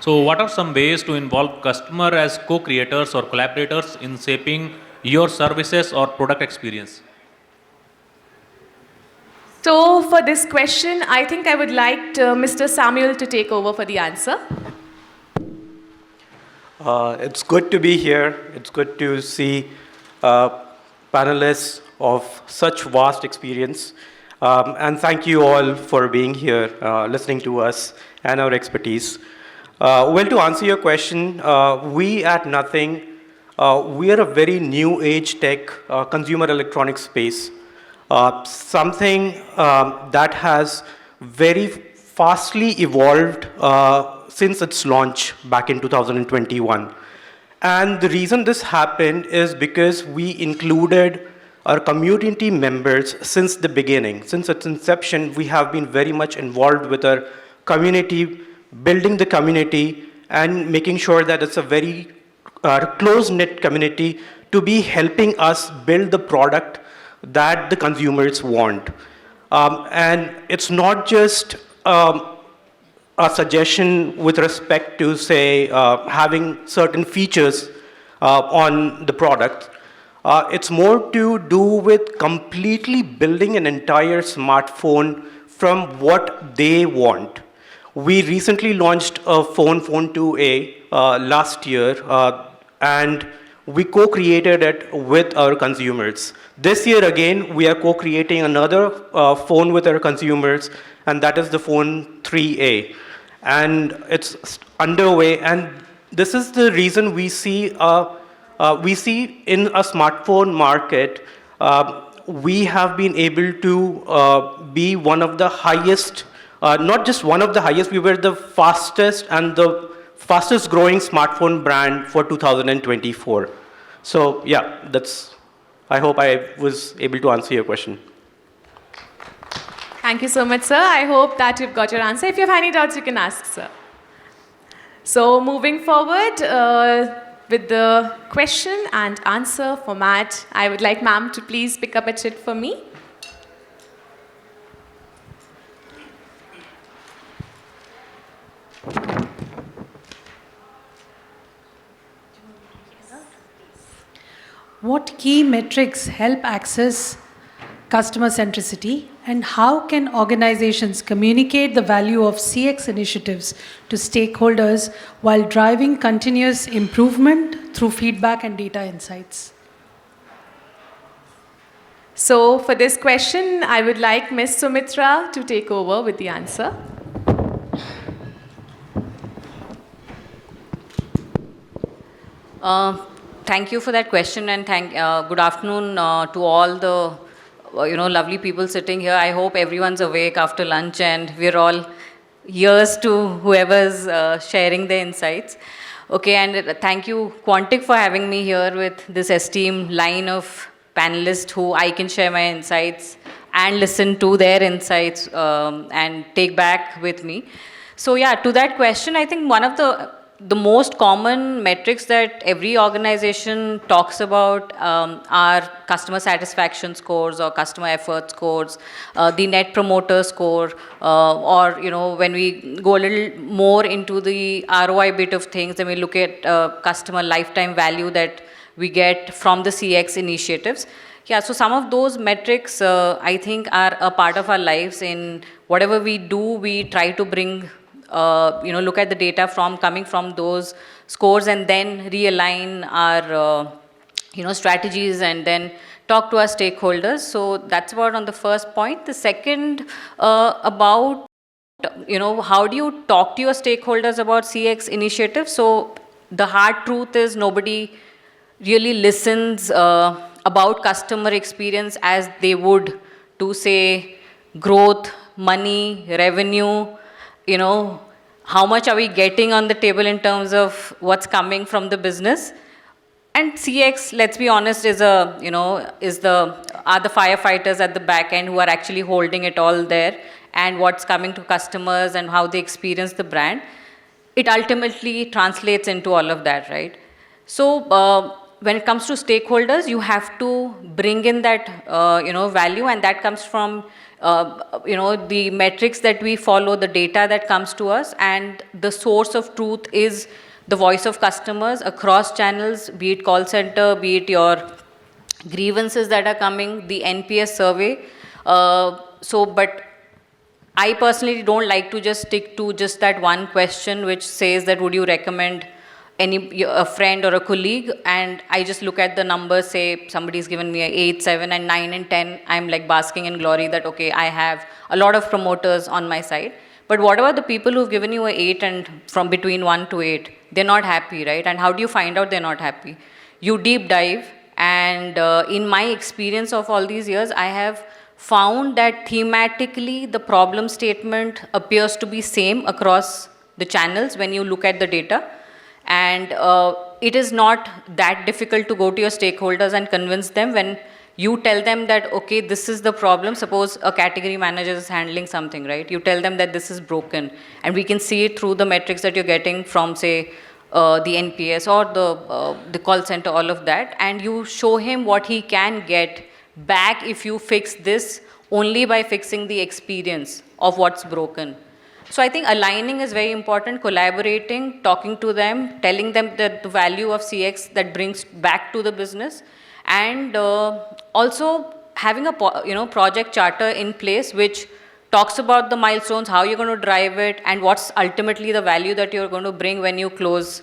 So what are some ways to involve customer as co-creators or collaborators in shaping your services or product experience? So for this question, I think I would like Mr. Samuel to take over for the answer. It's good to be here. It's good to see panelists of such vast experience. And thank you all for being here, listening to us and our expertise. Well, to answer your question, we at Nothing, we are a very new age tech consumer electronics space. Something that has very fastly evolved since its launch back in 2021. And the reason this happened is because we included our community members since the beginning. Since its inception, we have been very much involved with our community, building the community, and making sure that it's a very close-knit community to be helping us build the product that the consumers want. And it's not just a suggestion with respect to, say, having certain features on the product. It's more to do with completely building an entire smartphone from what they want. We recently launched a phone 2A, last year, and we co-created it with our consumers. This year again, we are co-creating another phone with our consumers, and that is the phone 3A. And it's underway, and this is the reason we see in a smartphone market, we have been able to be one of the highest, not just one of the highest, we were the fastest and the fastest growing smartphone brand for 2024. So yeah, I hope I was able to answer your question. Thank you so much, sir. I hope that you've got your answer. If you have any doubts, you can ask, sir. So moving forward with the question and answer format, I would like ma'am to please pick up a chit for me. What key metrics help access customer centricity, and how can organizations communicate the value of CX initiatives to stakeholders while driving continuous improvement through feedback and data insights? So for this question, I would like Ms. Sumitra to take over with the answer. Thank you for that question, and good afternoon to all the lovely people sitting here. I hope everyone's awake after lunch and we're all ears to whoever's sharing their insights. Okay, and thank you Quantic for having me here with this esteemed line of panelists who I can share my insights and listen to their insights and take back with me. So yeah, to that question, I think one of the most common metrics that every organization talks about are customer satisfaction scores or customer effort scores, the net promoter score, or when we go a little more into the ROI bit of things, then we look at customer lifetime value that we get from the CX initiatives. Yeah, so some of those metrics I think are a part of our lives. In whatever we do, we try to bring look at the data coming from those scores and then realign our strategies and then talk to our stakeholders. So that's about on the first point. The second about how do you talk to your stakeholders about CX initiatives? So the hard truth is nobody really listens about customer experience as they would to say growth, money, revenue, how much are we getting on the table in terms of what's coming from the business. And CX, let's be honest, are the firefighters at the back end who are actually holding it all there, and what's coming to customers and how they experience the brand. It ultimately translates into all of that, right? So when it comes to stakeholders, you have to bring in that value, and that comes from the metrics that we follow, the data that comes to us, and the source of truth is the voice of customers across channels, be it call center, be it your grievances that are coming, the NPS survey. But I personally don't like to just stick to just that one question which says that would you recommend a friend or a colleague, and I just look at the numbers, say somebody's given me a 8, 7 and 9 and 10, I'm like basking in glory that okay, I have a lot of promoters on my side. But what about the people who've given you a 8 and from between 1 to 8? They're not happy, right? And how do you find out they're not happy? You deep dive, and in my experience of all these years, I have found that thematically the problem statement appears to be same across the channels when you look at the data. And it is not that difficult to go to your stakeholders and convince them when you tell them that, okay, this is the problem. Suppose a category manager is handling something, right? You tell them that this is broken, and we can see it through the metrics that you're getting from, say, the NPS or the call center, all of that, and you show him what he can get back if you fix this only by fixing the experience of what's broken. So I think aligning is very important, collaborating, talking to them, telling them that the value of CX that brings back to the business, and also having a project charter in place which talks about the milestones, how you're going to drive it, and what's ultimately the value that you're going to bring when you close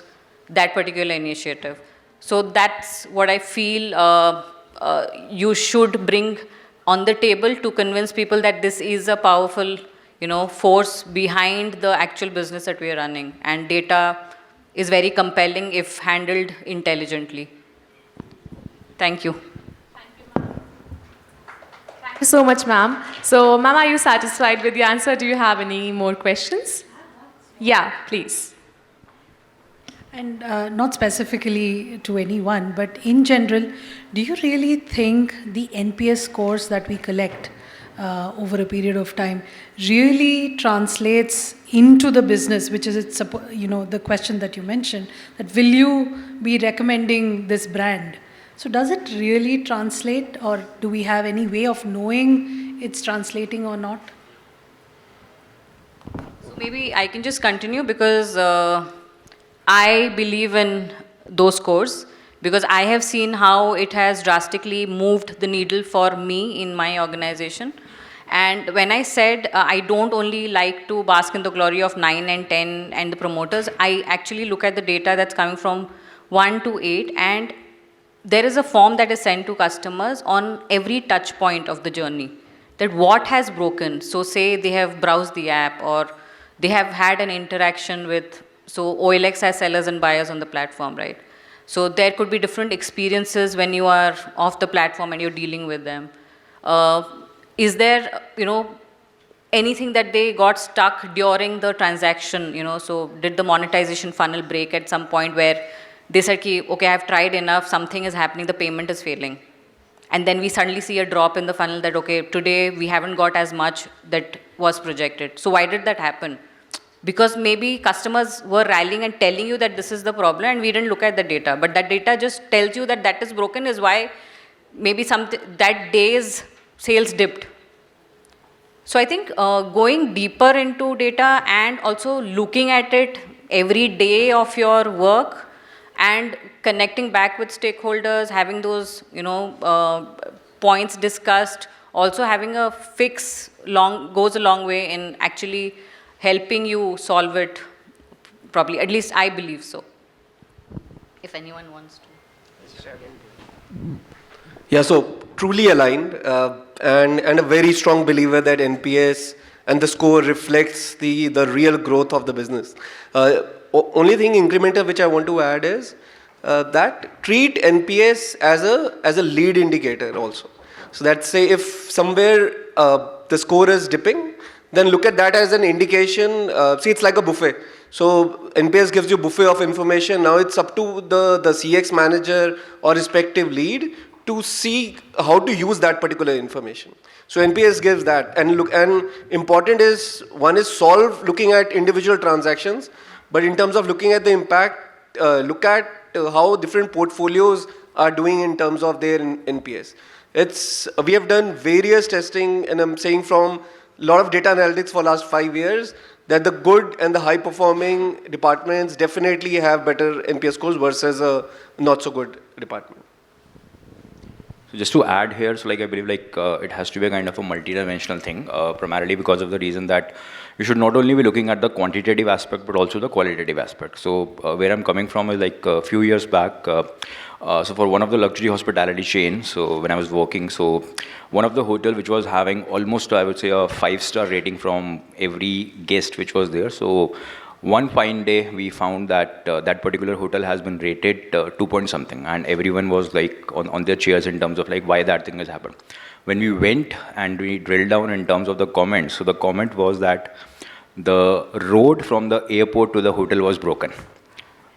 that particular initiative. So that's what I feel you should bring on the table to convince people that this is a powerful force behind the actual business that we are running. And data is very compelling if handled intelligently. Thank you. Thank you so much, ma'am. So, ma'am, are you satisfied with the answer? Do you have any more questions? Yeah, please. And not specifically to anyone, but in general, do you really think the NPS scores that we collect over a period of time really translates into the business, which is the question that you mentioned, that will you be recommending this brand? So does it really translate, or do we have any way of knowing it's translating or not? So maybe I can just continue because I believe in those scores, because I have seen how it has drastically moved the needle for me in my organization. And when I said I don't only like to bask in the glory of 9 and 10 and the promoters, I actually look at the data that's coming from 1 to 8, and there is a form that is sent to customers on every touch point of the journey, that what has broken. So say they have browsed the app, or they have had an interaction with, so OLX has sellers and buyers on the platform, right? So there could be different experiences when you are off the platform and you're dealing with them. Is there, anything that they got stuck during the transaction, so did the monetization funnel break at some point where they said, okay, I've tried enough, something is happening, the payment is failing. And then we suddenly see a drop in the funnel that, okay, today we haven't got as much that was projected. So why did that happen? Because maybe customers were rallying and telling you that this is the problem, and we didn't look at the data. But that data just tells you that that is broken, is why maybe that day's sales dipped. So I think going deeper into data and also looking at it every day of your work and connecting back with stakeholders, having those points discussed, also having a fix goes a long way in actually helping you solve it properly. At least I believe so. If anyone wants to. Yeah, so truly aligned and a very strong believer that NPS and the score reflects the real growth of the business. Only thing incremental which I want to add is that treat NPS as a lead indicator also. So that say if somewhere the score is dipping, then look at that as an indication. See, it's like a buffet. So NPS gives you buffet of information. Now it's up to the CX manager or respective lead to see how to use that particular information. So NPS gives that. And important is, one is looking at individual transactions, but in terms of looking at the impact, look at how different portfolios are doing in terms of their NPS. We have done various testing, and I'm saying from a lot of data analytics for last 5 years, that the good and the high-performing departments definitely have better NPS scores versus a not-so-good department. So just to add here, so like I believe like it has to be a kind of a multi-dimensional thing, primarily because of the reason that you should not only be looking at the quantitative aspect, but also the qualitative aspect. So where I'm coming from is like a few years back, so for one of the luxury hospitality chains, so when I was working, so one of the hotel which was having almost, I would say, a 5-star rating from every guest which was there. So one fine day, we found that that particular hotel has been rated 2 point something, and everyone was like on their chairs in terms of like why that thing has happened. When we went and we drilled down in terms of the comments, so the comment was that the road from the airport to the hotel was broken.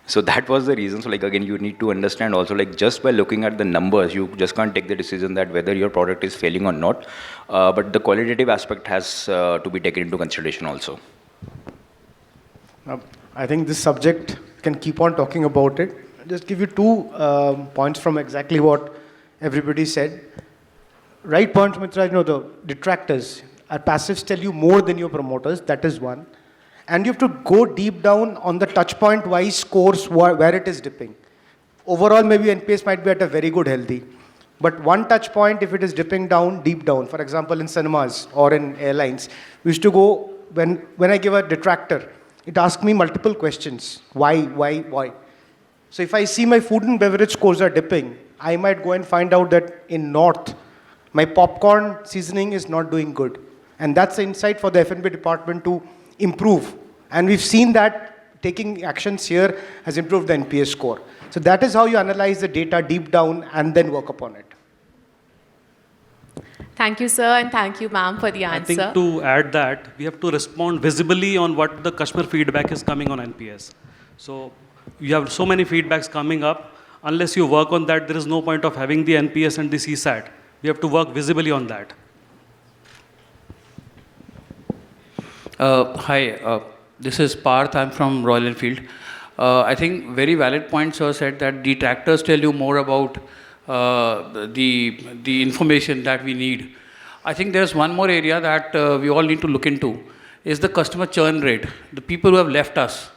So that was the reason. So like again, you need to understand also like just by looking at the numbers, you just can't take the decision that whether your product is failing or not. But the qualitative aspect has to be taken into consideration also. I think this subject can keep on talking about it. I'll just give you 2 points from exactly what everybody said. Right point, Sumitra, the detractors. Our passives tell you more than your promoters. That is one. And you have to go deep down on the touch point wise scores where it is dipping. Overall, maybe NPS might be at a very good, healthy. But one touch point, if it is dipping down, deep down, for example, in cinemas or in airlines, we used to go, when I give a detractor, it asks me multiple questions. Why? So if I see my food and beverage scores are dipping, I might go and find out that in North, my popcorn seasoning is not doing good. And that's the insight for the F&B department to improve. And we've seen that taking actions here has improved the NPS score. So that is how you analyze the data deep down and then work upon it. Thank you, sir, and thank you, ma'am, for the answer. I think to add that, we have to respond visibly on what the customer feedback is coming on NPS. So you have so many feedbacks coming up. Unless you work on that, there is no point of having the NPS and the CSAT. We have to work visibly on that. Hi, this is Parth. I'm from Royal Enfield. I think very valid points were said that detractors tell you more about the information that we need. I think there's one more area that we all need to look into is the customer churn rate, the people who have left us.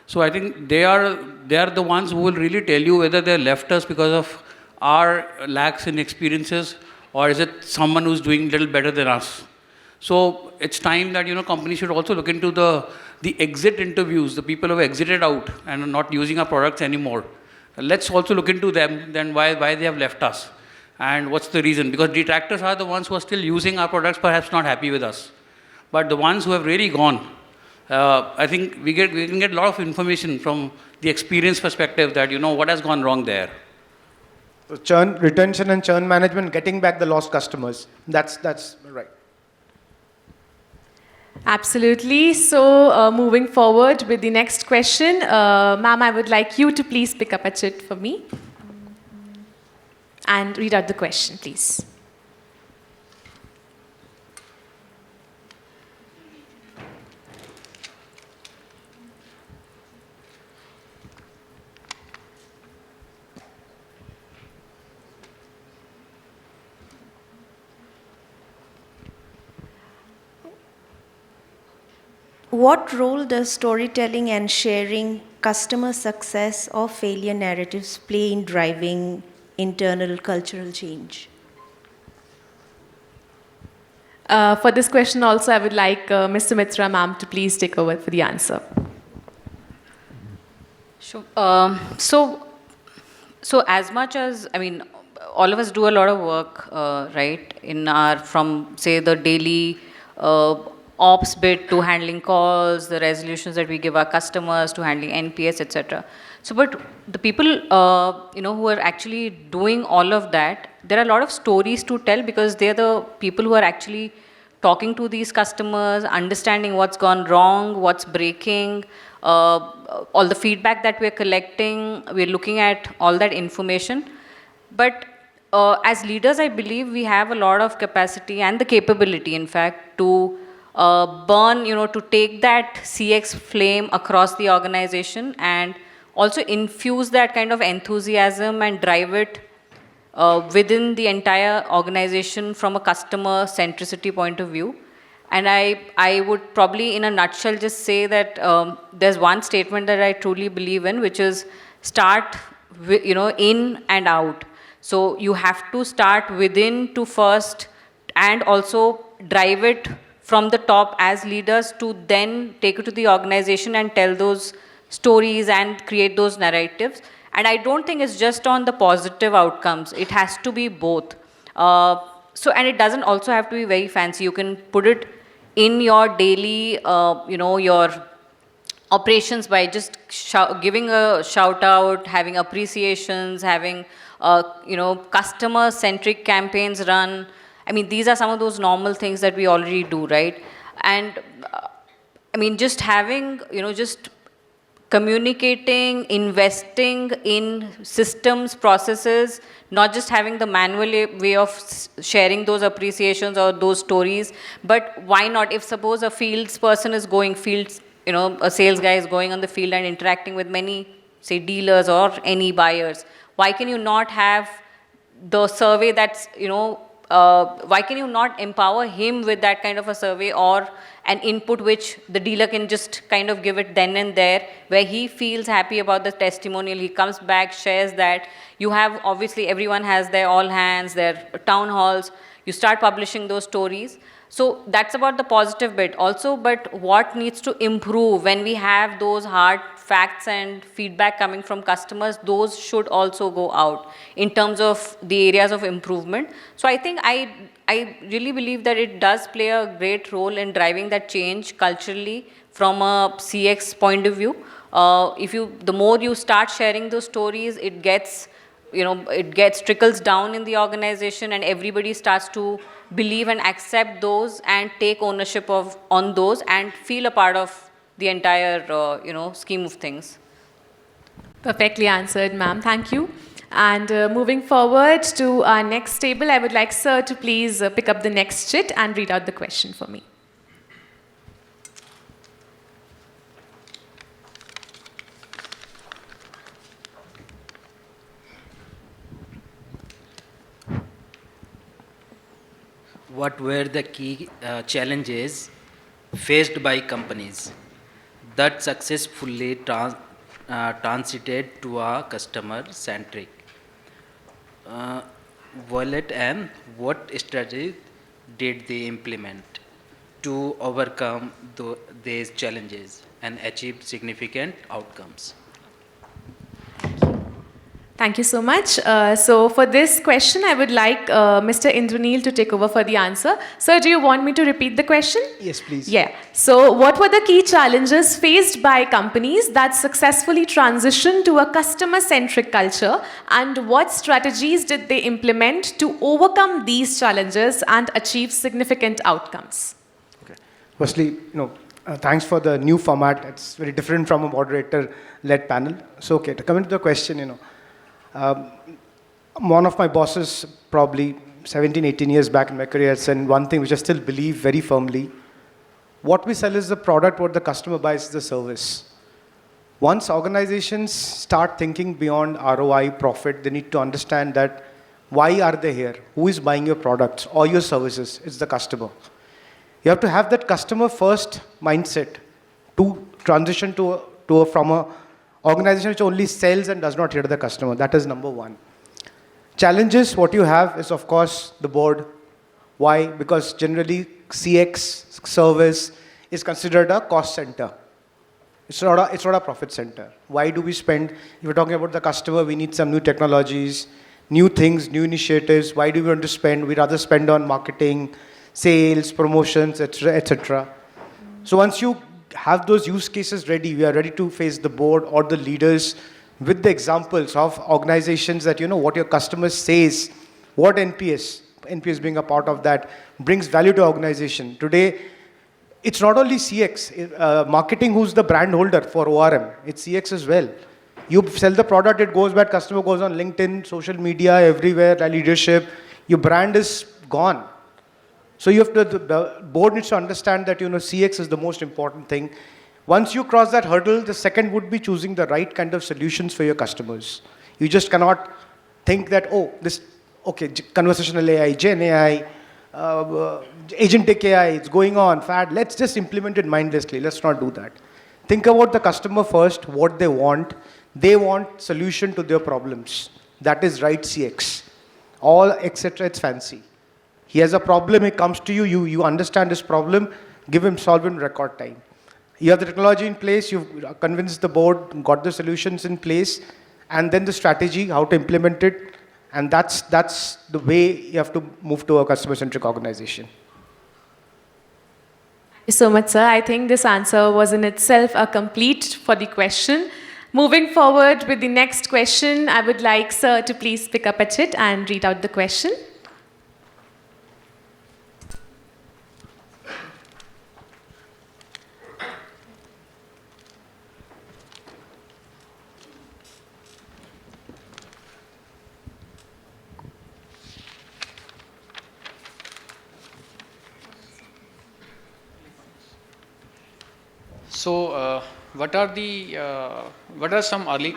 So I think they are the ones who will really tell you whether they left us because of our lacks in experiences or is it someone who's doing a little better than us. So it's time that companies should also look into the exit interviews, the people who have exited out and are not using our products anymore. Let's also look into them, then why they have left us and what's the reason. Because detractors are the ones who are still using our products, perhaps not happy with us. But the ones who have really gone, I think we can get a lot of information from the experience perspective that what has gone wrong there. So churn, retention and churn management, getting back the lost customers. That's right. Absolutely. So moving forward with the next question, ma'am, I would like you to please pick up a chit for me and read out the question, please. What role does storytelling and sharing customer success or failure narratives play in driving internal cultural change? For this question also, I would like Ms. Sumitra, ma'am, to please take over for the answer. Sure. So as much as, all of us do a lot of work, right, from say the daily ops bit to handling calls, the resolutions that we give our customers to handling NPS, etc. So, but the people, who are actually doing all of that, there are a lot of stories to tell because they're the people who are actually talking to these customers, understanding what's gone wrong, what's breaking, all the feedback that we're collecting, we're looking at all that information. But as leaders, I believe we have a lot of capacity and the capability, in fact, to to take that CX flame across the organization and also infuse that kind of enthusiasm and drive it within the entire organization from a customer centricity point of view. And I would probably, in a nutshell, just say that there's one statement that I truly believe in, which is start, in and out. So you have to start within to first, and also drive it from the top as leaders to then take it to the organization and tell those stories and create those narratives. And I don't think it's just on the positive outcomes. It has to be both. And it doesn't also have to be very fancy. You can put it in your daily, your operations by just giving a shout out, having appreciations, having, customer-centric campaigns run. I mean, these are some of those normal things that we already do, right? And just having, just communicating, investing in systems, processes, not just having the manual way of sharing those appreciations or those stories, but why not, if suppose a fields person is going, a sales guy is going on the field and interacting with many, say, dealers or any buyers, why can you not have the survey that's, why can you not empower him with that kind of a survey or an input which the dealer can just kind of give it then and there, where he feels happy about the testimonial, he comes back, shares that. You have, obviously, everyone has their all hands, their town halls, you start publishing those stories. So that's about the positive bit also, but what needs to improve when we have those hard facts and feedback coming from customers, those should also go out in terms of the areas of improvement. So I think I really believe that it does play a great role in driving that change culturally from a CX point of view. The more you start sharing those stories, it trickles down in the organization and everybody starts to believe and accept those and take ownership on those and feel a part of the entire, scheme of things. Perfectly answered, ma'am. Thank you. And moving forward to our next table, I would like sir to please pick up the next chit and read out the question for me. What were the key challenges faced by companies that successfully transited to a customer-centric wallet, and what strategies did they implement to overcome these challenges and achieve significant outcomes? Thank you so much. So for this question, I would like Mr. Indranil to take over for the answer. Sir, do you want me to repeat the question? Yes, please. Yeah. So what were the key challenges faced by companies that successfully transitioned to a customer-centric culture, and what strategies did they implement to overcome these challenges and achieve significant outcomes? Okay. Firstly, thanks for the new format. It's very different from a moderator-led panel. So, okay, to come into the question, one of my bosses, probably 17, 18 years back in my career, said one thing which I still believe very firmly: what we sell is the product, what the customer buys is the service. Once organizations start thinking beyond ROI, profit, they need to understand that why are they here? Who is buying your products or your services? It's the customer. You have to have that customer first mindset to transition from a organization which only sells and does not hear the customer. That is number one. Challenges, what you have is, of course, the board. Why? Because generally CX service is considered a cost center. It's not a profit center. Why do we spend? If we're talking about the customer, we need some new technologies, new things, new initiatives. Why do we want to spend? We'd rather spend on marketing, sales, promotions, etc., etc. So once you have those use cases ready, we are ready to face the board or the leaders with the examples of organizations that, what your customer says, what NPS being a part of that, brings value to organization. Today, it's not only CX, marketing who's the brand holder for ORM, it's CX as well. You sell the product, it goes bad, customer goes on LinkedIn, social media, everywhere, leadership, your brand is gone. So the board needs to understand that, CX is the most important thing. Once you cross that hurdle, the second would be choosing the right kind of solutions for your customers. You just cannot think that, okay, conversational AI, Gen AI, agentic AI, it's going on, fad. Let's just implement it mindlessly. Let's not do that. Think about the customer first, what they want. They want solution to their problems. That is right CX. All etc. It's fancy. He has a problem, he comes to you, you understand his problem, give him solve in record time. You have the technology in place, you've convinced the board, got the solutions in place, and then the strategy, how to implement it, and that's the way you have to move to a customer-centric organization. Thank you so much, sir. I think this answer was in itself a complete for the question. Moving forward with the next question, I would like sir to please pick up at it and read out the question. So, what are some early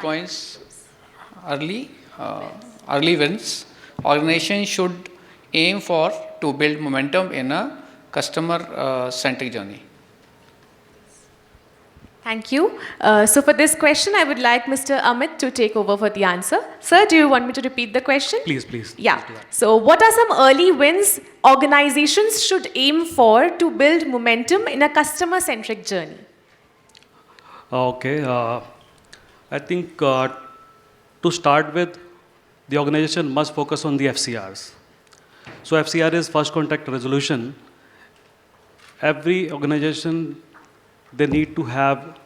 wins organization should aim for to build momentum in a customer-centric journey? Thank you. So for this question, I would like Mr. Amit to take over for the answer. Sir, do you want me to repeat the question? Please, please. Yeah. Please do that. So what are some early wins organizations should aim for to build momentum in a customer-centric journey? Okay. I think to start with, the organization must focus on the FCRs. So FCR is first contact resolution. Every organization, they need to have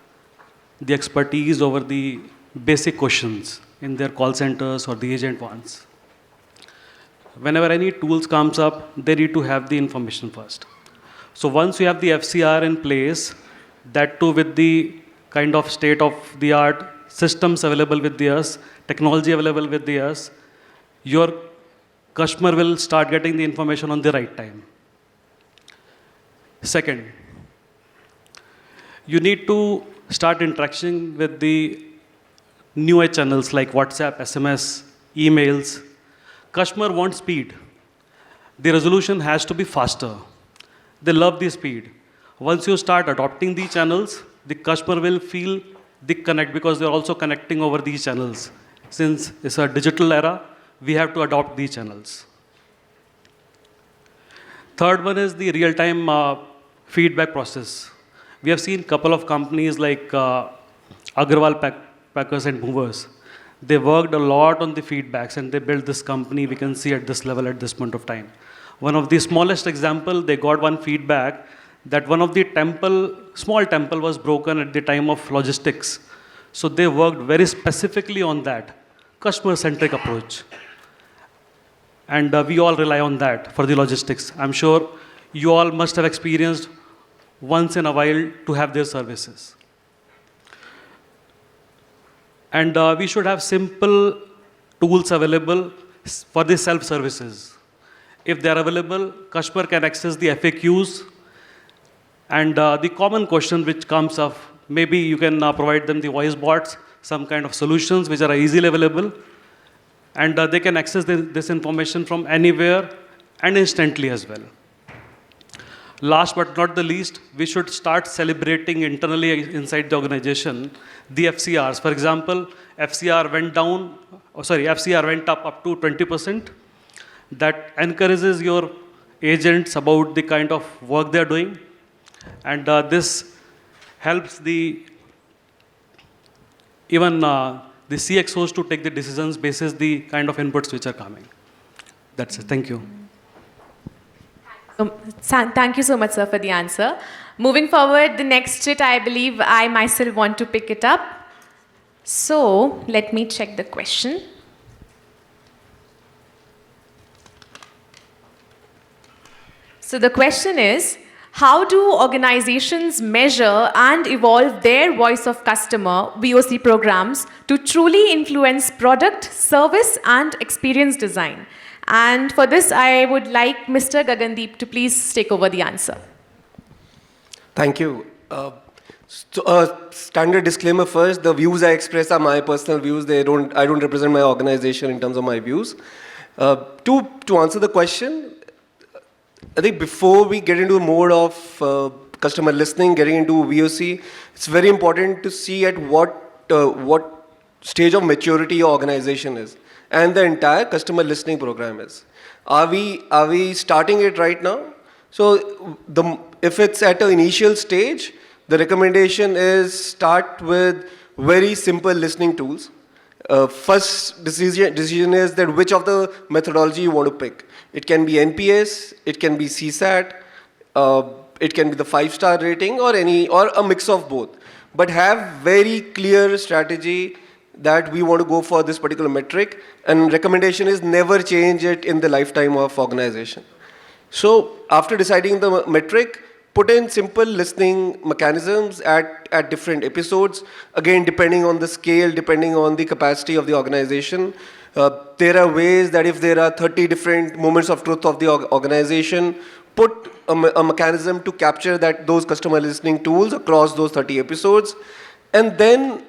the expertise over the basic questions in their call centers or the agent ones. Whenever any tools comes up, they need to have the information first. So once you have the FCR in place, that too with the kind of state-of-the-art systems available with us, technology available with us, your customer will start getting the information on the right time. Second, you need to start interaction with the newer channels like WhatsApp, SMS, emails. Customer wants speed. The resolution has to be faster. They love the speed. Once you start adopting the channels, the customer will feel the connect because they're also connecting over these channels. Since it's a digital era, we have to adopt these channels. Third one is the real-time feedback process. We have seen a couple of companies like Agrawal Packers and Movers. They worked a lot on the feedbacks and they built this company we can see at this level at this point of time. One of the smallest example, they got one feedback that one of the small temple was broken at the time of logistics. So they worked very specifically on that, customer-centric approach. And we all rely on that for the logistics. I'm sure you all must have experienced once in a while to have their services. And we should have simple tools available for the self-services. If they are available, customer can access the FAQs. And the common question which comes up, maybe you can provide them the voice bots, some kind of solutions which are easily available. And they can access this information from anywhere and instantly as well. Last but not the least, we should start celebrating internally inside the organization the FCRs. For example, FCR went up to 20%. That encourages your agents about the kind of work they're doing. And this helps the CXOs to take the decisions basis the kind of inputs which are coming. That's it. Thank you. Thank you so much, sir, for the answer. Moving forward, the next bit, I believe I myself want to pick it up. So let me check the question. So the question is, how do organizations measure and evolve their voice of customer VOC programs to truly influence product, service, and experience design? And for this, I would like Mr. Gagandeep to please take over the answer. Thank you. Standard disclaimer first, the views I express are my personal views. I don't represent my organization in terms of my views. To answer the question, I think before we get into the mode of customer listening, getting into VOC, it's very important to see at what stage of maturity your organization is and the entire customer listening program is. Are we starting it right now? So if it's at an initial stage, the recommendation is start with very simple listening tools. First decision is that which of the methodology you want to pick. It can be NPS, it can be CSAT, it can be the 5-star rating or a mix of both. But have very clear strategy that we want to go for this particular metric, and recommendation is never change it in the lifetime of organization. So after deciding the metric, put in simple listening mechanisms at different episodes. Again, depending on the scale, depending on the capacity of the organization. There are ways that if there are 30 different moments of truth of the organization, put a mechanism to capture those customer listening tools across those 30 episodes, and then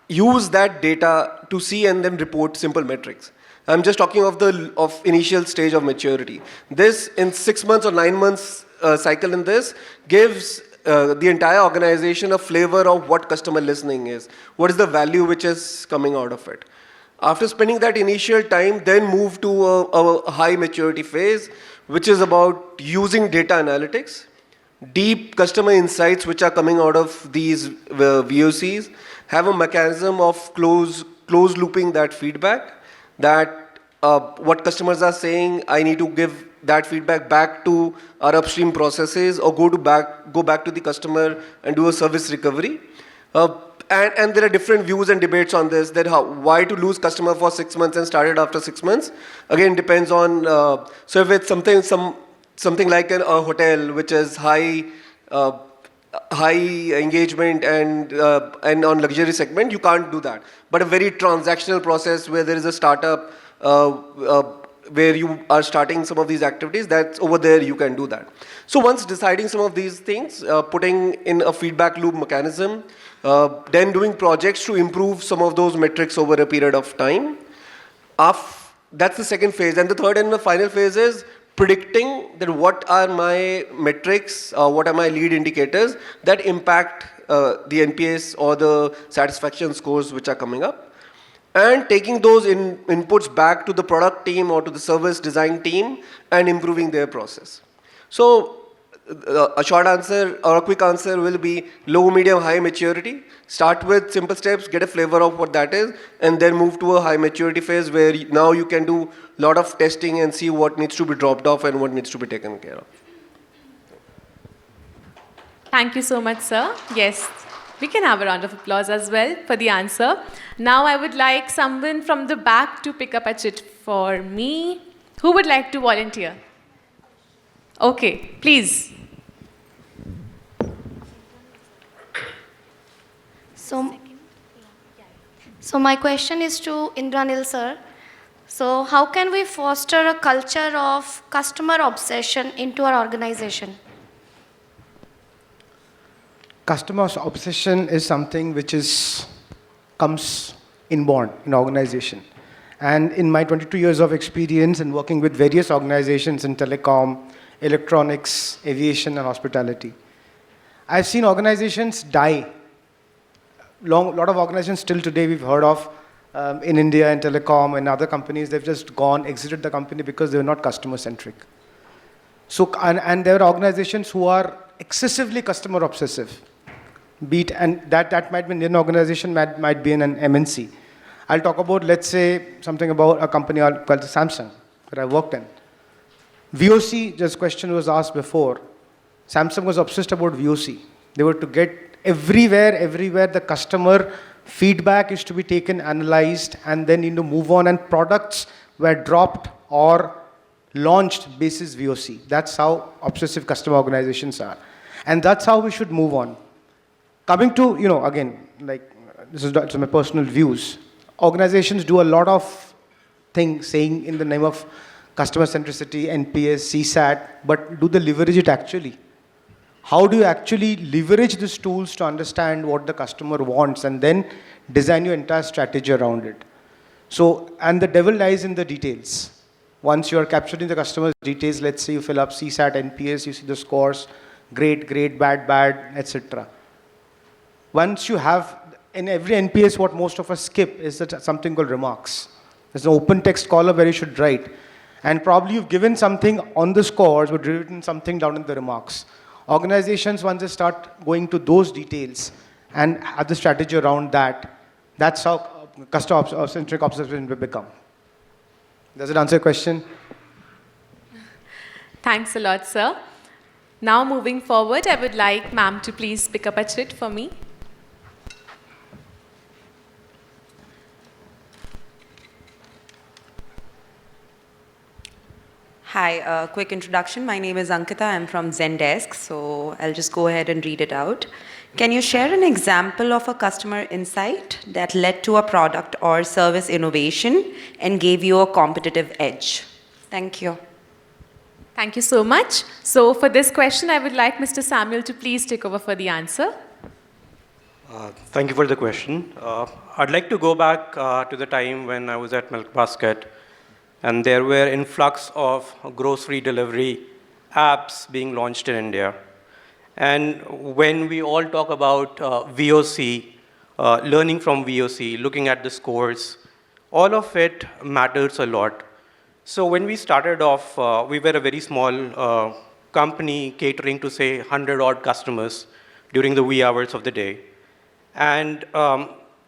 use that data to see and then report simple metrics. I'm just talking of initial stage of maturity. This in 6 months or 9 months cycle in this gives the entire organization a flavor of what customer listening is. What is the value which is coming out of it? After spending that initial time, then move to a high maturity phase, which is about using data analytics, deep customer insights which are coming out of these VOCs, have a mechanism of close looping that feedback, that what customers are saying, I need to give that feedback back to our upstream processes or go back to the customer and do a service recovery. And there are different views and debates on this, that why to lose customer for 6 months and start it after 6 months. Again, depends on, so if it's something like a hotel which is high engagement and on luxury segment, you can't do that. But a very transactional process where there is a startup where you are starting some of these activities, that's over there you can do that. So once deciding some of these things, putting in a feedback loop mechanism, then doing projects to improve some of those metrics over a period of time. That's the second phase. And the third and the final phase is predicting that what are my metrics, what are my lead indicators that impact the NPS or the satisfaction scores which are coming up. And taking those inputs back to the product team or to the service design team and improving their process. So a short answer or a quick answer will be low, medium, high maturity. Start with simple steps, get a flavor of what that is, and then move to a high maturity phase where now you can do a lot of testing and see what needs to be dropped off and what needs to be taken care of. Thank you so much, sir. Yes, we can have a round of applause as well for the answer. Now I would like someone from the back to pick up a chit for me. Who would like to volunteer? Okay, please. So my question is to Indranil sir. So how can we foster a culture of customer obsession into our organization? Customer obsession is something which comes inborn in organization. And in my 22 years of experience in working with various organizations in telecom, electronics, aviation, and hospitality, I've seen organizations die. Lot of organizations still today we've heard of in India and telecom and other companies, they've just exited the company because they're not customer-centric. So, and there are organizations who are excessively customer obsessive. And that might be in an organization, might be in an MNC. I'll talk about, let's say, something about a company called Samsung that I worked in. VOC, this question was asked before. Samsung was obsessed about VOC. They were to get everywhere the customer feedback is to be taken, analyzed, and then move on, and products were dropped or launched basis VOC. That's how obsessive customer organizations are. And that's how we should move on. Coming to, again, like, this is my personal views. Organizations do a lot of things saying in the name of customer centricity, NPS, CSAT, but do they leverage it actually? How do you actually leverage these tools to understand what the customer wants and then design your entire strategy around it? So, and the devil lies in the details. Once you are capturing the customer's details, let's say you fill up CSAT, NPS, you see the scores, great, great, bad, bad, etc. Once you have, in every NPS, what most of us skip is that something called remarks. There's an open text column where you should write. And probably you've given something on the scores, but written something down in the remarks. Organizations, once they start going to those details and have the strategy around that, that's how customer-centric observation will become. Does it answer your question? Thanks a lot, sir. Now moving forward, I would like ma'am to please pick up a chit for me. Hi, quick introduction. My name is Ankita. I'm from Zendesk, so I'll just go ahead and read it out. Can you share an example of a customer insight that led to a product or service innovation and gave you a competitive edge? Thank you. Thank you so much. So for this question, I would like Mr. Samuel to please take over for the answer. Thank you for the question. I'd like to go back to the time when I was at Milk Basket, and there were influx of grocery delivery apps being launched in India. And when we all talk about VOC, learning from VOC, looking at the scores, all of it matters a lot. So when we started off, we were a very small company catering to, say, 100-odd customers during the wee hours of the day. And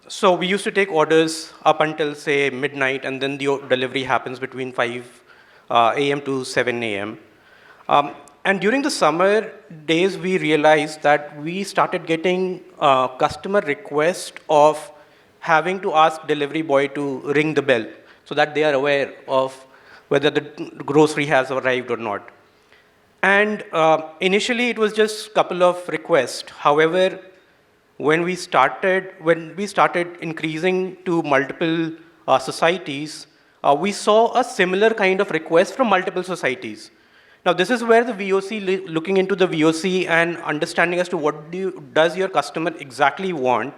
so we used to take orders up until, say, midnight, and then the delivery happens between 5 a.m. to 7 a.m. And during the summer days, we realized that we started getting customer request of having to ask delivery boy to ring the bell so that they are aware of whether the grocery has arrived or not. And initially, it was just a couple of requests. However, when we started increasing to multiple societies, we saw a similar kind of request from multiple societies. Now, this is where the VOC, looking into the VOC and understanding as to what does your customer exactly want,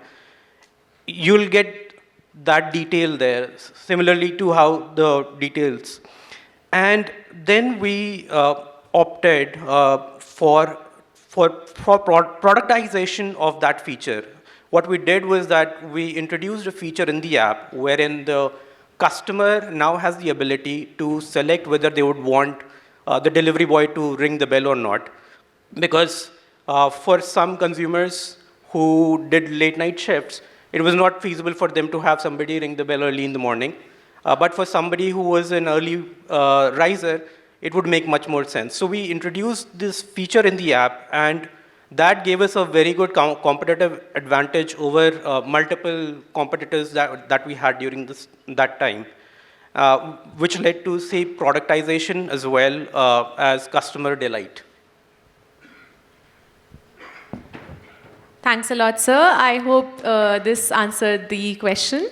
you'll get that detail there, similarly to how the details. And then we opted for productization of that feature. What we did was that we introduced a feature in the app wherein the customer now has the ability to select whether they would want the delivery boy to ring the bell or not. Because for some consumers who did late night shifts, it was not feasible for them to have somebody ring the bell early in the morning. But for somebody who was an early riser, it would make much more sense. So we introduced this feature in the app, and that gave us a very good competitive advantage over multiple competitors that we had during that time, which led to, say, productization as well as customer delight. Thanks a lot, sir. I hope this answered the question.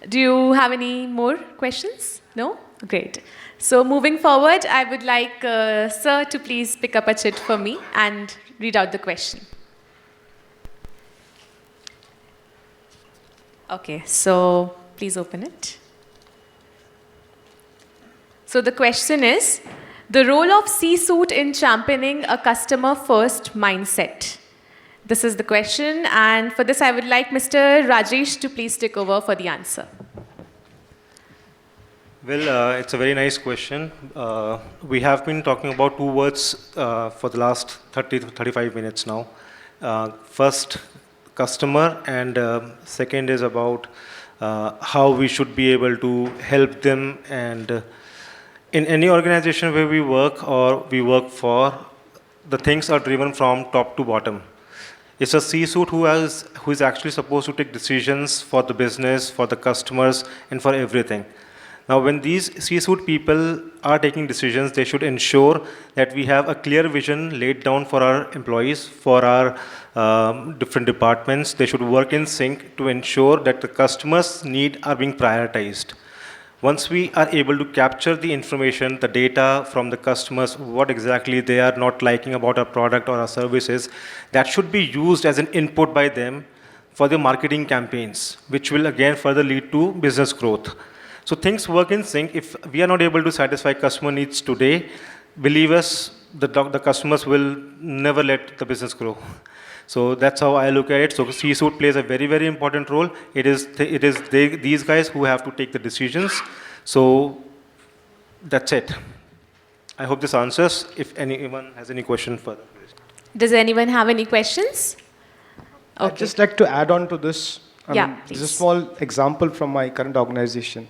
Do you have any more questions? No? Great. So moving forward, I would like sir to please pick up a chit for me and read out the question. Okay, so please open it. So the question is, the role of C-suite in championing a customer-first mindset. This is the question, and for this I would like Mr. Rajesh to please take over for the answer. Well, it's a very nice question. We have been talking about two words for the last 30 to 35 minutes now. First, customer, and second is about how we should be able to help them. And in any organization where we work or we work for, the things are driven from top to bottom. It's a C-suite who is actually supposed to take decisions for the business, for the customers, and for everything. Now, when these C-suite people are taking decisions, they should ensure that we have a clear vision laid down for our employees, for our different departments. They should work in sync to ensure that the customers' needs are being prioritized. Once we are able to capture the information, the data from the customers, what exactly they are not liking about our product or our services, that should be used as an input by them for the marketing campaigns, which will again further lead to business growth. So things work in sync. If we are not able to satisfy customer needs today, believe us, the customers will never let the business grow. So that's how I look at it. So C-suite plays a very, very important role. It is these guys who have to take the decisions. So that's it. I hope this answers. If anyone has any question further. Does anyone have any questions? I'd just like to add on to this. Yeah, This is please. a small example from my current organization.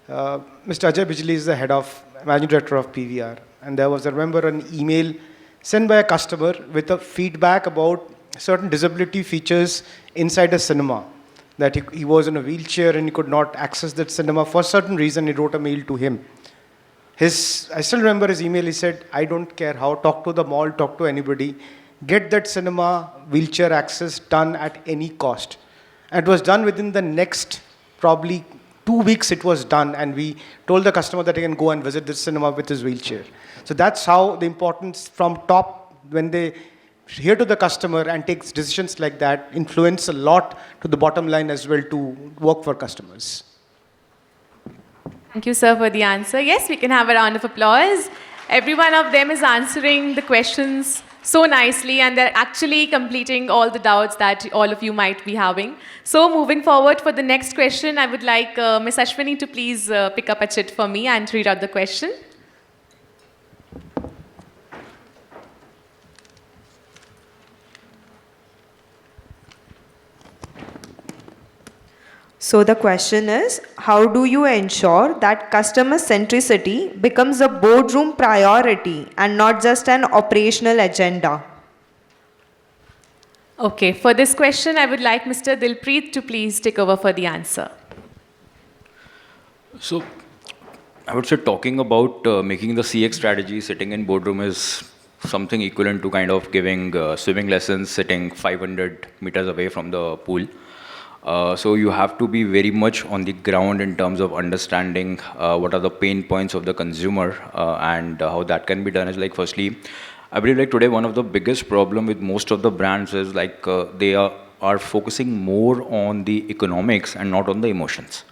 Mr. Ajay Bijli is the head of, managing director of PVR. And there was, I remember, an email sent by a customer with a feedback about certain disability features inside a cinema. That he was in a wheelchair and he could not access that cinema. For a certain reason, he wrote a mail to him. I still remember his email. He said, I don't care how, talk to the mall, talk to anybody. Get that cinema wheelchair access done at any cost. And it was done within the next probably 2 weeks it was done, and we told the customer that he can go and visit this cinema with his wheelchair. So that's how the importance from top, when they hear to the customer and take decisions like that, influence a lot to the bottom line as well to work for customers. Thank you, sir, for the answer. Yes, we can have a round of applause. Every one of them is answering the questions so nicely, and they're actually completing all the doubts that all of you might be having. So moving forward for the next question, I would like Ms. Ashwini to please pick up a chit for me and read out the question. So the question is, how do you ensure that customer centricity becomes a boardroom priority and not just an operational agenda? Okay, for this question, I would like Mr. Dilpreet to please take over for the answer. So I would say talking about making the CX strategy sitting in boardroom is something equivalent to kind of giving swimming lessons sitting 500 meters away from the pool. So you have to be very much on the ground in terms of understanding what are the pain points of the consumer, and how that can be done is like, firstly, I believe like today one of the biggest problem with most of the brands is like they are focusing more on the economics and not on the emotions.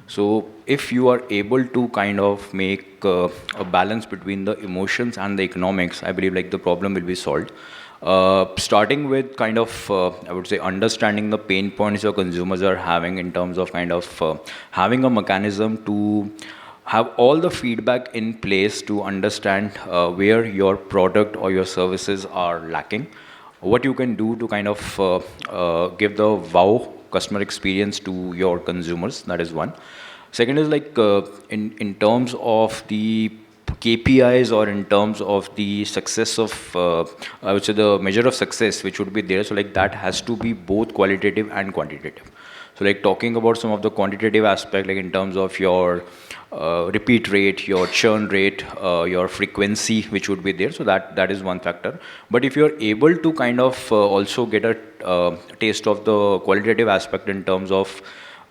So if you are able to kind of make a balance between the emotions and the economics, I believe like the problem will be solved. Starting with kind of, I would say, understanding the pain points your consumers are having in terms of kind of having a mechanism to have all the feedback in place to understand where your product or your services are lacking, what you can do to kind of give the wow customer experience to your consumers. That is one. Second is like in terms of the KPIs or in terms of the success of, I would say the measure of success which would be there. So like that has to be both qualitative and quantitative. So like talking about some of the quantitative aspect, like in terms of your repeat rate, your churn rate, your frequency, which would be there. So that is one factor. But if you're able to kind of also get a taste of the qualitative aspect in terms of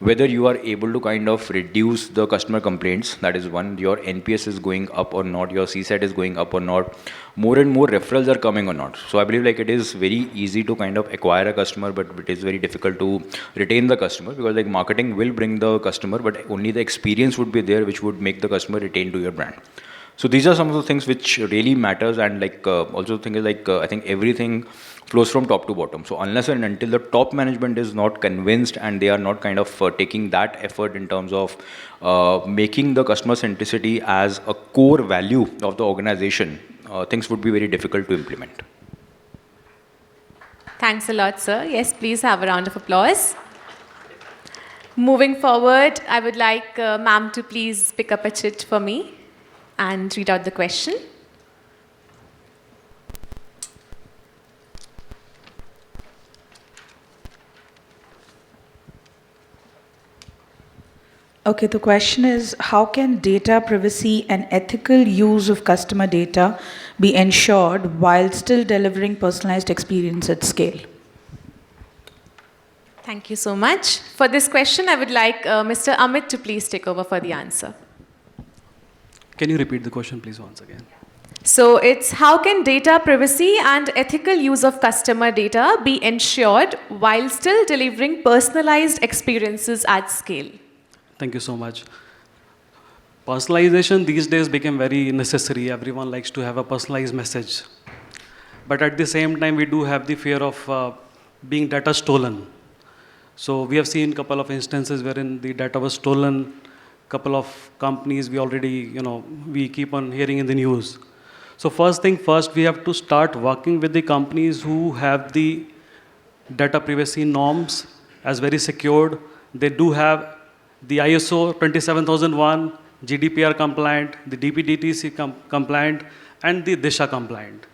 whether you are able to kind of reduce the customer complaints, that is one, your NPS is going up or not, your CSAT is going up or not, more and more referrals are coming or not. So I believe like it is very easy to kind of acquire a customer, but it is very difficult to retain the customer, because like marketing will bring the customer, but only the experience would be there which would make the customer retain to your brand. So these are some of the things which really matters, and like also the thing is like I think everything flows from top to bottom. So unless and until the top management is not convinced and they are not kind of taking that effort in terms of making the customer centricity as a core value of the organization, things would be very difficult to implement. Thanks a lot, sir. Yes, please have a round of applause. Moving forward, I would like ma'am to please pick up a chit for me and read out the question. Okay, the question is, how can data privacy and ethical use of customer data be ensured while still delivering personalized experience at scale? Thank you so much. For this question, I would like Mr. Amit to please take over for the answer. Can you repeat the question, please, once again? So it's, how can data privacy and ethical use of customer data be ensured while still delivering personalized experiences at scale? Thank you so much. Personalization these days became very necessary. Everyone likes to have a personalized message. But at the same time, we do have the fear of being data stolen. So we have seen a couple of instances wherein the data was stolen. Couple of companies we already, we keep on hearing in the news. So first thing first, we have to start working with the companies who have the data privacy norms as very secured. They do have the ISO 27001, GDPR compliant, the DPDTC compliant, and the DISHA compliant.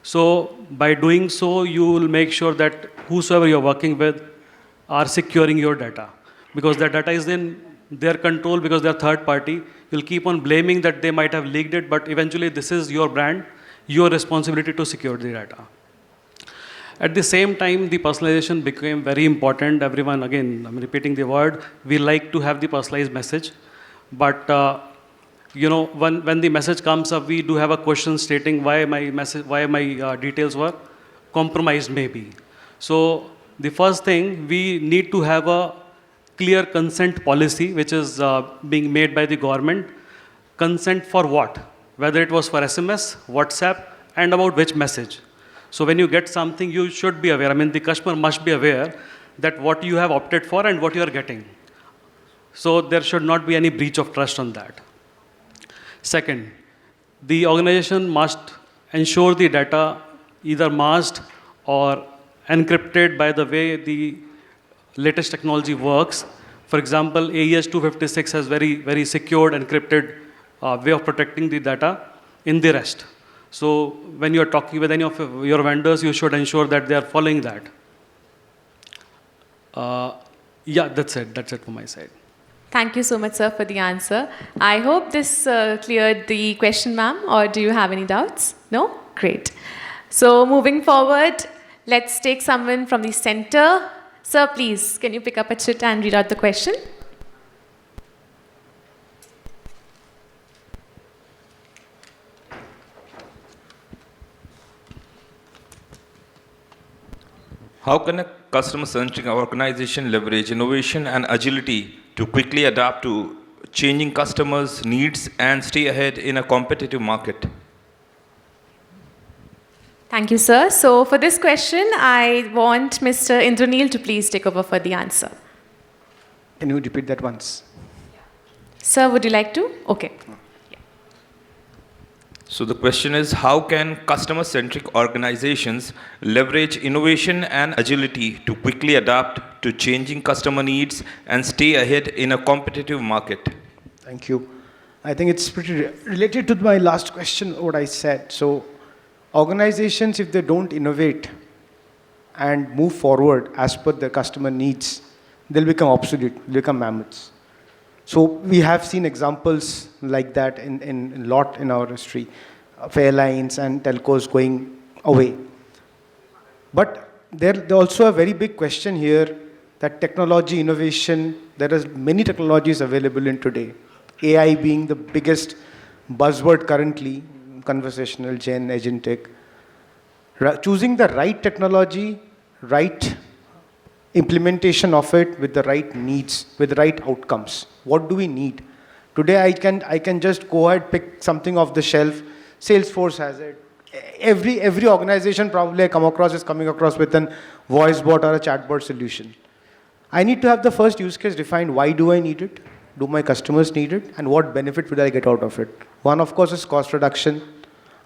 So by doing so, you will make sure that whosoever you're working with are securing your data. Because the data is in their control because they're third party. You'll keep on blaming that they might have leaked it, but eventually this is your brand, your responsibility to secure the data. At the same time, the personalization became very important. Everyone, again, I'm repeating the word, we like to have the personalized message. But when the message comes up, we do have a question stating why my details were compromised maybe. So the first thing, we need to have a clear consent policy which is being made by the government. Consent for what? Whether it was for SMS, WhatsApp, and about which message. So when you get something, you should be aware. I mean, the customer must be aware that what you have opted for and what you are getting. So there should not be any breach of trust on that. Second, the organization must ensure the data either masked or encrypted by the way the latest technology works. For example, AES 256 has very, very secured, encrypted way of protecting the data in the REST. So when you're talking with any of your vendors, you should ensure that they are following that. Yeah, that's it. That's it from my side. Thank you so much, sir, for the answer. I hope this cleared the question, ma'am, or do you have any doubts? No? Great. So moving forward, let's take someone from the center. Sir, please, can you pick up a chit and read out the question? How can a customer-centric organization leverage innovation and agility to quickly adapt to changing customers' needs and stay ahead in a competitive market? Thank you, sir. So for this question, I want Mr. Indranil to please take over for the answer. Can you repeat that once? Sir, would you like to? Okay. So the question is, how can customer-centric organizations leverage innovation and agility to quickly adapt to changing customer needs and stay ahead in a competitive market? Thank you. I think it's pretty related to my last question, what I said. So organizations, if they don't innovate and move forward as per their customer needs, they'll become obsolete, they'll become mammoths. So we have seen examples like that in a lot in our history, of airlines and telcos going away. But there's also a very big question here that technology innovation, there are many technologies available in today. AI being the biggest buzzword currently, conversational gen, agentic. Choosing the right technology, right implementation of it with the right needs, with the right outcomes. What do we need? Today I can just go ahead, pick something off the shelf. Salesforce has it. Every organization probably I come across is coming across with an voice bot or a chatbot solution. I need to have the first use case defined. Why do I need it? Do my customers need it? And what benefit will I get out of it? One, of course, is cost reduction.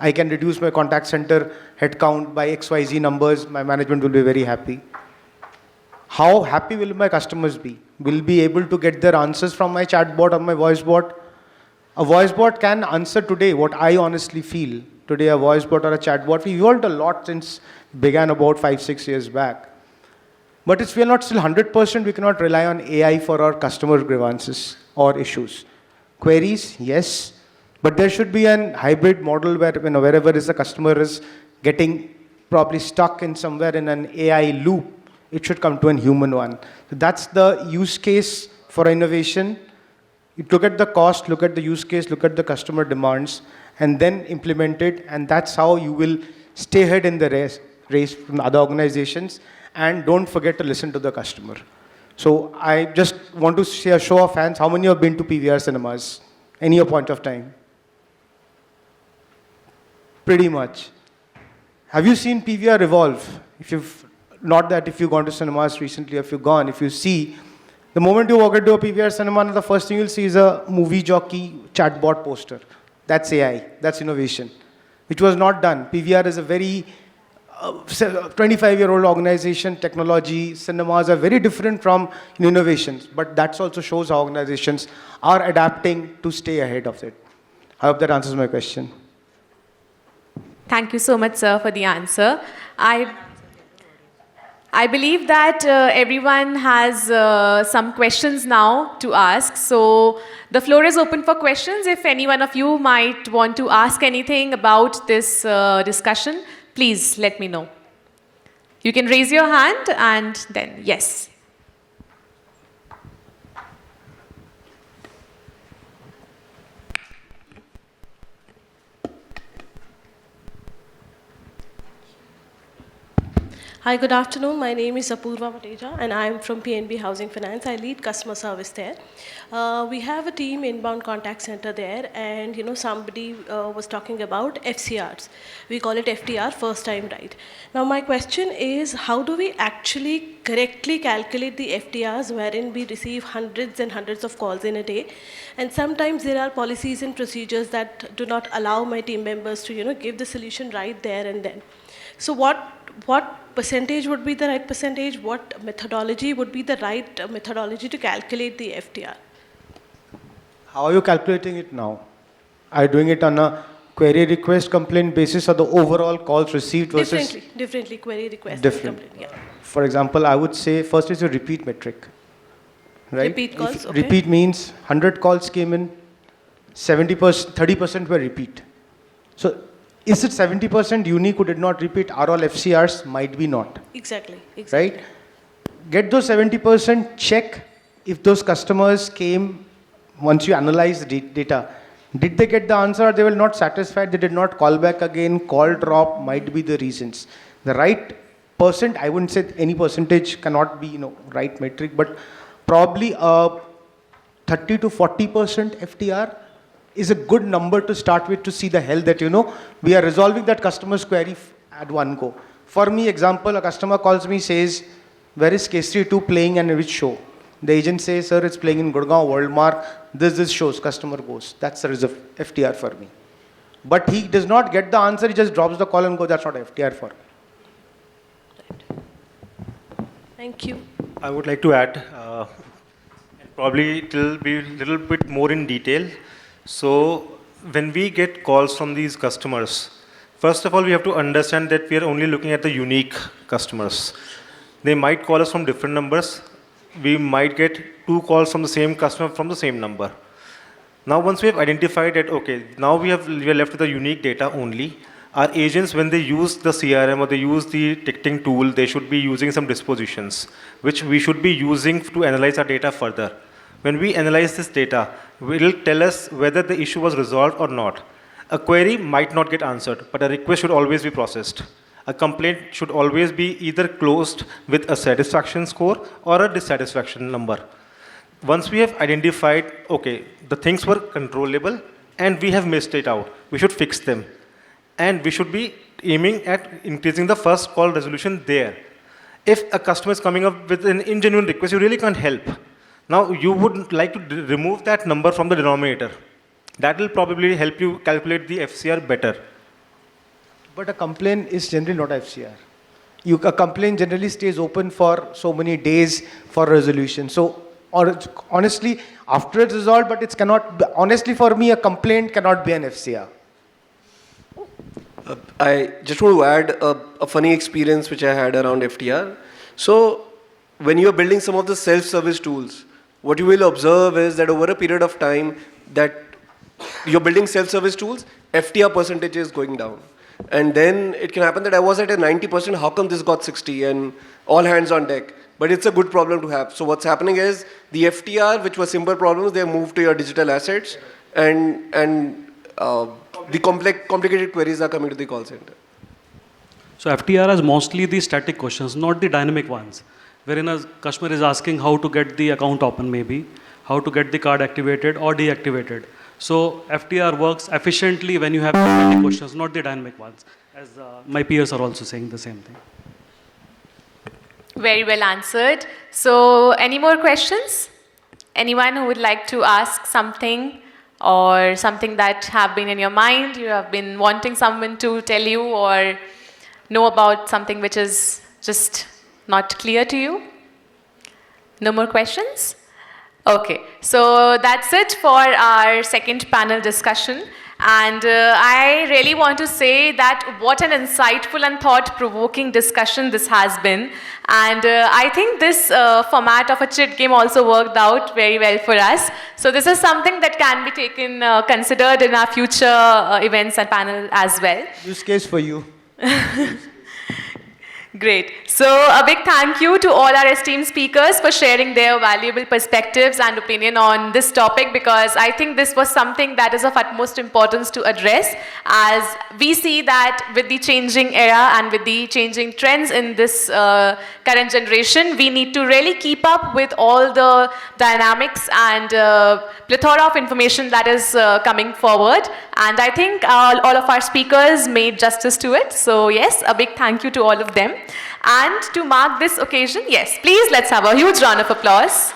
I can reduce my contact center headcount by XYZ numbers. My management will be very happy. How happy will my customers be? Will be able to get their answers from my chatbot or my voice bot? A voice bot can answer today what I honestly feel. Today, a voice bot or a chatbot, we evolved a lot since began about 5-6 years back. But we are not still 100%, we cannot rely on AI for our customer grievances or issues. Queries, yes, but there should be a hybrid model where wherever is the customer is getting probably stuck in somewhere in an AI loop, it should come to a human one. So that's the use case for innovation. You look at the cost, look at the use case, look at the customer demands, and then implement it, and that's how you will stay ahead in the race from other organizations, and don't forget to listen to the customer. So I just want to see a show of hands. How many have been to PVR cinemas? Any point of time? Pretty much. Have you seen PVR evolve? If you've gone to cinemas recently, if you see, the moment you walk into a PVR cinema, the first thing you'll see is a movie jockey chatbot poster. That's AI, that's innovation, which was not done. PVR is a very 25-year-old organization. Technology, cinemas are very different from innovations, but that also shows how organizations are adapting to stay ahead of it. I hope that answers my question. Thank you so much, sir, for the answer. I believe that everyone has some questions now to ask. So the floor is open for questions. If any one of you might want to ask anything about this discussion, please let me know. You can raise your hand and then, yes. Hi, good afternoon. My name is Apurva Mateja, and I am from PNB Housing Finance. I lead customer service there. We have a team inbound contact center there, and somebody was talking about FCRs. We call it FTR, first time right. Now my question is, how do we actually correctly calculate the FTRs wherein we receive hundreds and hundreds of calls in a day? And sometimes there are policies and procedures that do not allow my team members to give the solution right there and then. So what percentage would be the right percentage? What methodology would be the right methodology to calculate the FTR? How are you calculating it now? Are you doing it on a query request complaint basis or the overall calls received versus? Differently, query request different. and complaint, yeah. For example, I would say first is your repeat metric. Right? Repeat calls, okay. Repeat means 100 calls came in, 70%, 30% were repeat. So is it 70% unique who did not repeat? Are all FCRs? Might be not. Exactly. Right? Get those 70%, check if those customers came, once you analyze the data, did they get the answer or they were not satisfied, they did not call back again, call drop, might be the reasons. The right percent, I wouldn't say any percentage cannot be right metric, but probably 30 to 40% FTR is a good number to start with to see the health that, we are resolving that customer's query at one go. For me, example, a customer calls me, says, where is Kesari 2 playing and which show? The agent says, sir, it's playing in Gurgaon, Worldmark, this shows, customer goes. That's the reserve FTR for me. But he does not get the answer, he just drops the call and goes, that's not FTR for me. Thank you. I would like to add, probably it will be a little bit more in detail. So when we get calls from these customers, first of all, we have to understand that we are only looking at the unique customers. They might call us from different numbers. We might get 2 calls from the same customer from the same number. Now, once we have identified that, okay, now we are left with the unique data only. Our agents, when they use the CRM or they use the ticketing tool, they should be using some dispositions, which we should be using to analyze our data further. When we analyze this data, it will tell us whether the issue was resolved or not. A query might not get answered, but a request should always be processed. A complaint should always be either closed with a satisfaction score or a dissatisfaction number. Once we have identified, okay, the things were controllable and we have missed it out, we should fix them. And we should be aiming at increasing the first call resolution there. If a customer is coming up with an ingenuine request, you really can't help. Now, you would like to remove that number from the denominator. That will probably help you calculate the FCR better. But a complaint is generally not FCR. A complaint generally stays open for so many days for resolution. So, honestly, after it's resolved, but it cannot, honestly for me, a complaint cannot be an FCR. I just want to add a funny experience which I had around FTR. So, when you are building some of the self-service tools, what you will observe is that over a period of time that you're building self-service tools, FTR percentage is going down. And then it can happen that I was at a 90%, how come this got 60 and all hands on deck? But it's a good problem to have. So what's happening is the FTR, which was simple problems, they moved to your digital assets and the complicated queries are coming to the call center. So FTR is mostly the static questions, not the dynamic ones, wherein a customer is asking how to get the account open maybe, how to get the card activated or deactivated. So FTR works efficiently when you have static questions, not the dynamic ones, as my peers are also saying the same thing. Very well answered. So any more questions? Anyone who would like to ask something or something that have been in your mind, you have been wanting someone to tell you or know about something which is just not clear to you? No more questions? Okay, so that's it for our second panel discussion. And I really want to say that what an insightful and thought-provoking discussion this has been. And I think this format of a chit game also worked out very well for us. So this is something that can be taken, considered in our future events and panel as well. Use case for you. Great. So a big thank you to all our esteemed speakers for sharing their valuable perspectives and opinion on this topic, because I think this was something that is of utmost importance to address, as we see that with the changing era and with the changing trends in this current generation, we need to really keep up with all the dynamics and plethora of information that is coming forward. And I think all of our speakers made justice to it. So yes, a big thank you to all of them. And to mark this occasion, yes, please let's have a huge round of applause.